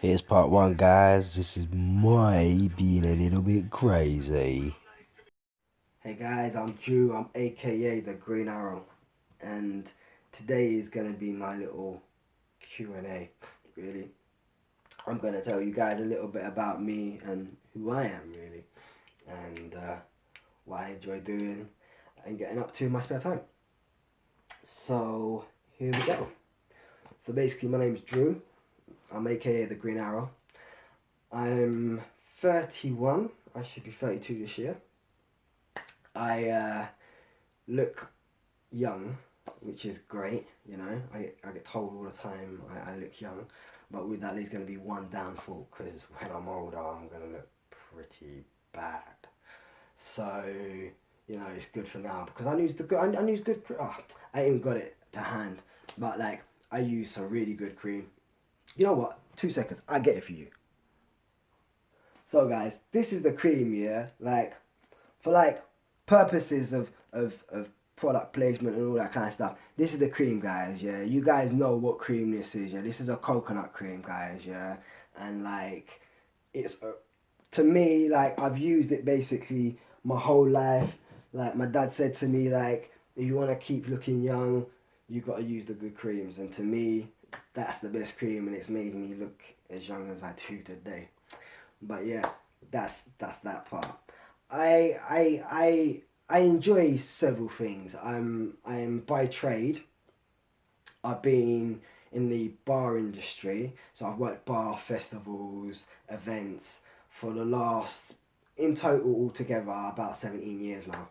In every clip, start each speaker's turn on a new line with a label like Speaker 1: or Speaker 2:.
Speaker 1: Here's part one, guys. This is my being a little bit crazy. Hey guys, I'm Drew. I'm AKA the Green Arrow, and today is gonna be my little Q&A. Really, I'm gonna tell you guys a little bit about me and who I am, really, and what I enjoy doing and getting up to in my spare time. So here we go. So basically, my name's Drew. I'm AKA the Green Arrow. I'm 31. I should be 32 this year. I look young, which is great. I get told all the time I look young, but with that, there's going to be one downfall because when I'm older, I'm going to look pretty bad. So, it's good for now because I use the good. I use good. I ain't even got it to hand, but like I use some really good cream. You know what? 2 seconds. I get it for you. So, guys, this is the cream, yeah. Like for like purposes of product placement and all that kind of stuff. This is the cream, guys. Yeah, you guys know what cream this is. Yeah, this is a coconut cream, guys. Yeah, and like it's to me like I've used it basically my whole life. Like my dad said to me, like if you want to keep looking young, you got to use the good creams. And to me, that's the best cream, and it's made me look as young as I do today. But yeah, that's that part. I I I enjoy several things. I'm by trade. I've been in the bar industry, so I've worked bar festivals, events for the last, in total altogether, about 17 years now,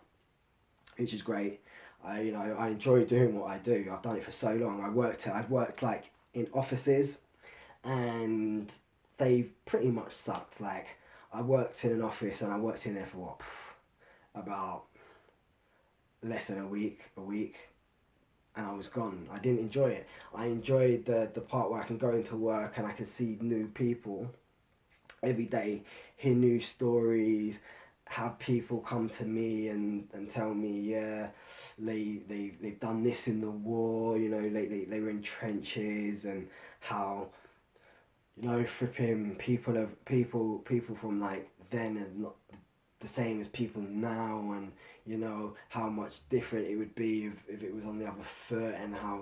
Speaker 1: which is great. I enjoy doing what I do. I've done it for so long. I've worked like in offices, and they've pretty much sucked. Like I worked in an office and I worked in there for what, about less than a week, and I was gone. I didn't enjoy it. I enjoyed the part where I can go into work and I can see new people every day, hear new stories, have people come to me and tell me, yeah, they've done this in the war, they were in trenches, and how flipping people from like then and not the same as people now, and how much different it would be if it was on the other foot, and how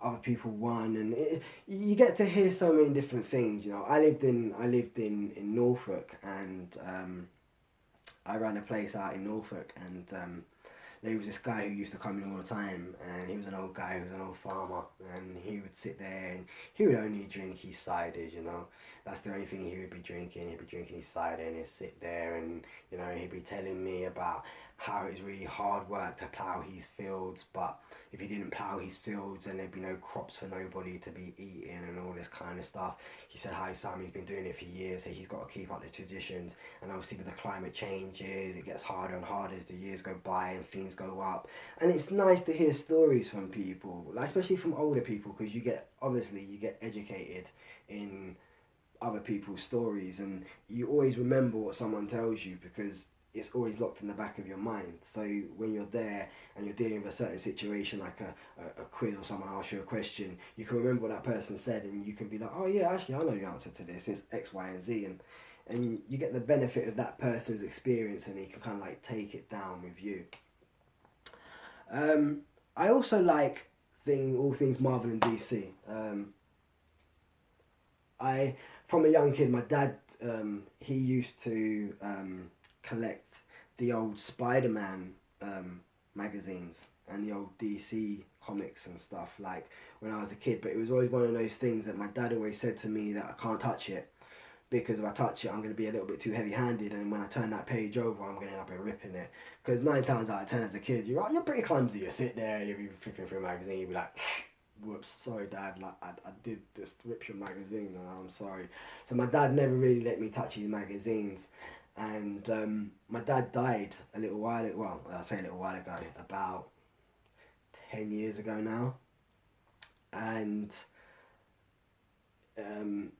Speaker 1: other people won, and you get to hear so many different things. I lived in Norfolk, and I ran a place out in Norfolk, and there was this guy who used to come in all the time, and he was an old guy, he was an old farmer, and he would sit there and he would only drink his ciders. That's the only thing he would be drinking. He'd be drinking his cider and he'd sit there, and he'd be telling me about how it's really hard work to plough his fields, but if he didn't plough his fields, then there'd be no crops for nobody to be eating and all this kind of stuff. He said how his family's been doing it for years, so he's got to keep up the traditions. And obviously with the climate changes, it gets harder and harder as the years go by and things go up. And it's nice to hear stories from people, like especially from older people, because you get educated in other people's stories, and you always remember what someone tells you because it's always locked in the back of your mind. So when you're there and you're dealing with a certain situation, like a quiz, or someone asks you a question, you can remember what that person said, and you can be like, oh yeah, actually I know the answer to this. It's X, Y, and Z, and you get the benefit of that person's experience, and you can kind of like take it down with you. Um, I also like all things Marvel and DC. I From a young kid, my dad he used to collect the old Spider-Man magazines and the old DC comics and stuff, like when I was a kid. But it was always one of those things that my dad always said to me that I can't touch it, because if I touch it, I'm going to be a little bit too heavy-handed, and when I turn that page over, I'm going to end up ripping it. Because 9 times out of 10, as a kid, you're pretty clumsy. You sit there, you're flipping through a magazine, you be like, whoops, sorry, dad. Like I did just rip your magazine, and I'm sorry. So my dad never really let me touch his magazines, and my dad died a little while. Well, I say a little while ago, about 10 years ago now, and um,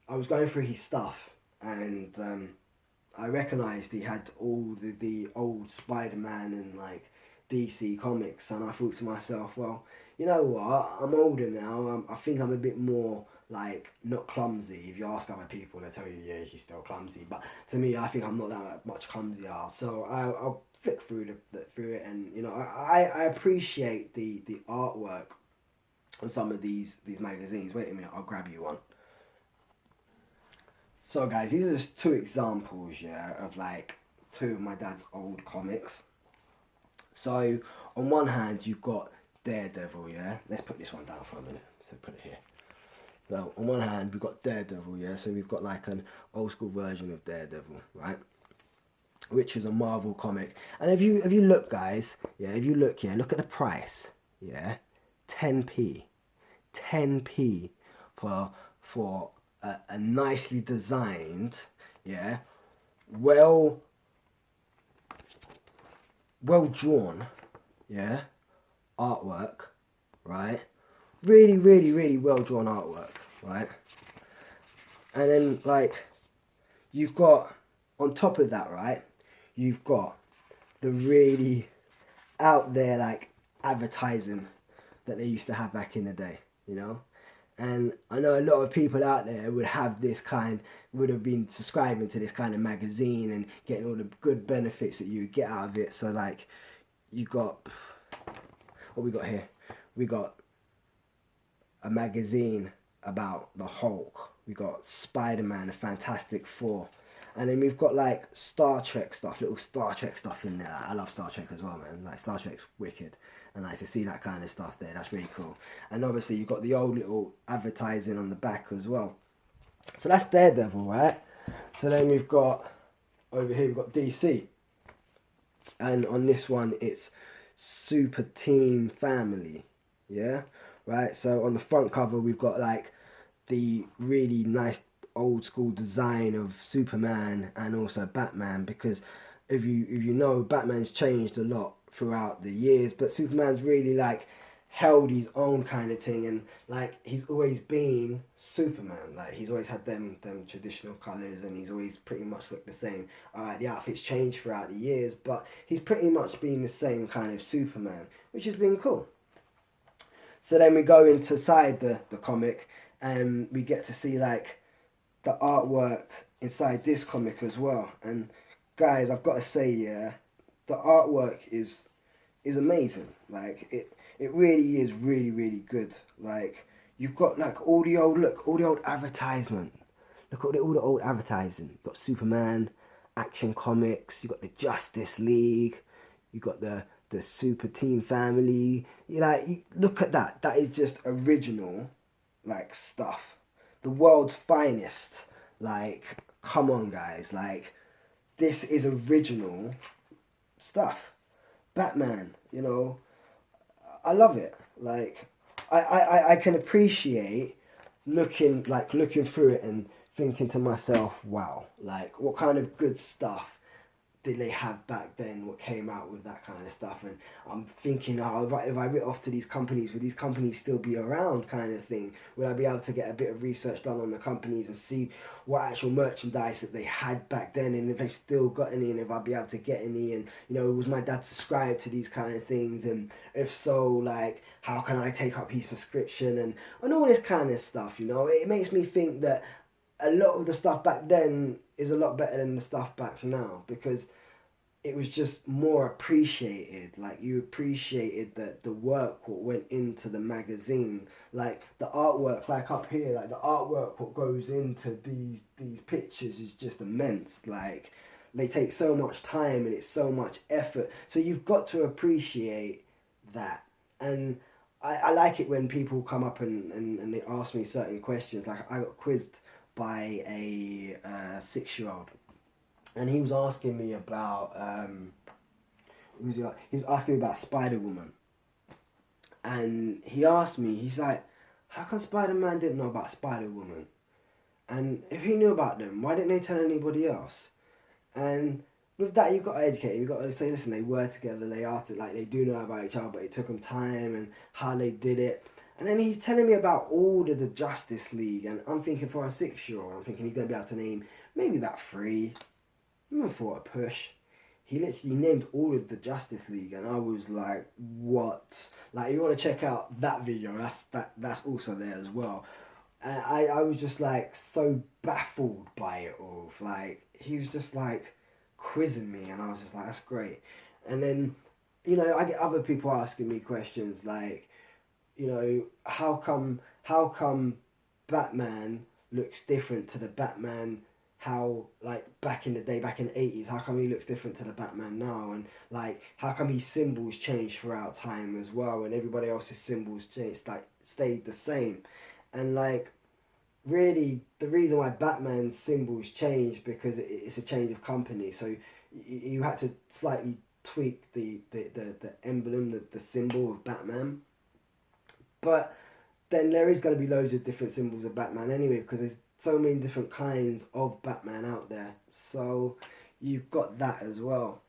Speaker 1: I was going through his stuff, and I recognised he had all the old Spider-Man and like DC comics, and I thought to myself, well, you know what? I'm older now. I think I'm a bit more like not clumsy. If you ask other people, they tell you, yeah, he's still clumsy. But to me, I think I'm not that much clumsier. So I'll flick through it, and you know, I appreciate the artwork on some of these magazines. Wait a minute, I'll grab you one. So guys, these are just two examples, yeah, of like two of my dad's old comics. So on one hand, you've got Daredevil, yeah. Let's put this one down for a minute. So put it here. So on one hand, we've got Daredevil, yeah. So we've got like an old school version of Daredevil, right? Which is a Marvel comic. And if you look, guys, yeah, if you look here, look at the price, yeah, 10p, 10p for a nicely designed, yeah, well well drawn, yeah, artwork, right? Really, really, really well drawn artwork, right? And then like you've got on top of that, right? You've got the really out there like advertising that they used to have back in the day, you know? And I know a lot of people out there would have this kind, would have been subscribing to this kind of magazine and getting all the good benefits that you get out of it. So like you got, what we got here? We got a magazine about the Hulk. We got Spider-Man, the Fantastic Four. And then we've got like Star Trek stuff, little Star Trek stuff in there. I love Star Trek as well, man. Like Star Trek's wicked. And like to see that kind of stuff there, that's really cool. And obviously you've got the old little advertising on the back as well. So that's Daredevil, right? So then we've got, over here we've got DC. And on this one it's Super Team Family. Yeah? Right? So on the front cover we've got like the really nice old school design of Superman and also Batman, because if you know, Batman's changed a lot throughout the years, but Superman's really like held his own kind of thing, and like he's always been Superman. Like he's always had them traditional colours, and he's always pretty much looked the same. Alright, the outfits changed throughout the years, but he's pretty much been the same kind of Superman, which has been cool. So then we go inside the comic, and we get to see like the artwork inside this comic as well. And guys, I've got to say, yeah, the artwork is amazing. Like it really is really really good. Like you've got like all the old advertisement. Look at all the old advertising. You've got Superman, Action Comics. You've got the Justice League. You've got the Super Team Family. Look at that. That is just original, like stuff. The world's finest. Like, come on, guys. Like, this is original stuff. Batman, you know, I love it. Like, I can appreciate looking through it and thinking to myself, wow, like what kind of good stuff did they have back then, what came out with that kind of stuff. And I'm thinking, oh, if I went off to these companies, would these companies still be around, kind of thing? Would I be able to get a bit of research done on the companies and see what actual merchandise that they had back then, and if they've still got any, and if I'd be able to get any, and you know, was my dad subscribed to these kind of things, and if so, like how can I take up his prescription, and all this kind of stuff, you know? It makes me think that a lot of the stuff back then is a lot better than the stuff back now, because it was just more appreciated. Like you appreciated the work what went into the magazine, like the artwork, like up here, like the artwork what goes into these pictures is just immense. Like they take so much time and it's so much effort, so you've got to appreciate that. And I like it when people come up and they ask me certain questions. Like I got quizzed by a 6-year-old, and he was asking me about he was asking me about Spider Woman, and he asked me, he's like, how come Spider Man didn't know about Spider Woman? And if he knew about them, why didn't they tell anybody else? And with that, you've got to educate. You've got to say, listen, they were together. They are like they do know about each other, but it took them time and how they did it. And then he's telling me about all of the Justice League, and I'm thinking for a 6-year-old, I'm thinking he's gonna be able to name maybe about 3. Even for a push. He literally named all of the Justice League, and I was like, what? Like, you want to check out that video, that's also there as well. And I was just like so baffled by it all. Like he was just like quizzing me, and I was just like, that's great. And then, I get other people asking me questions like, how come Batman looks different to the Batman how like back in the day, back in the 80s, how come he looks different to the Batman now, and like how come his symbols change throughout time as well, and everybody else's symbols changed like stayed the same, and like really the reason why Batman's symbols changed because it's a change of company, so you had to slightly tweak the emblem, the symbol of Batman, but then there is going to be loads of different symbols of Batman anyway because there's so many different kinds of Batman out there. So you've got that as well.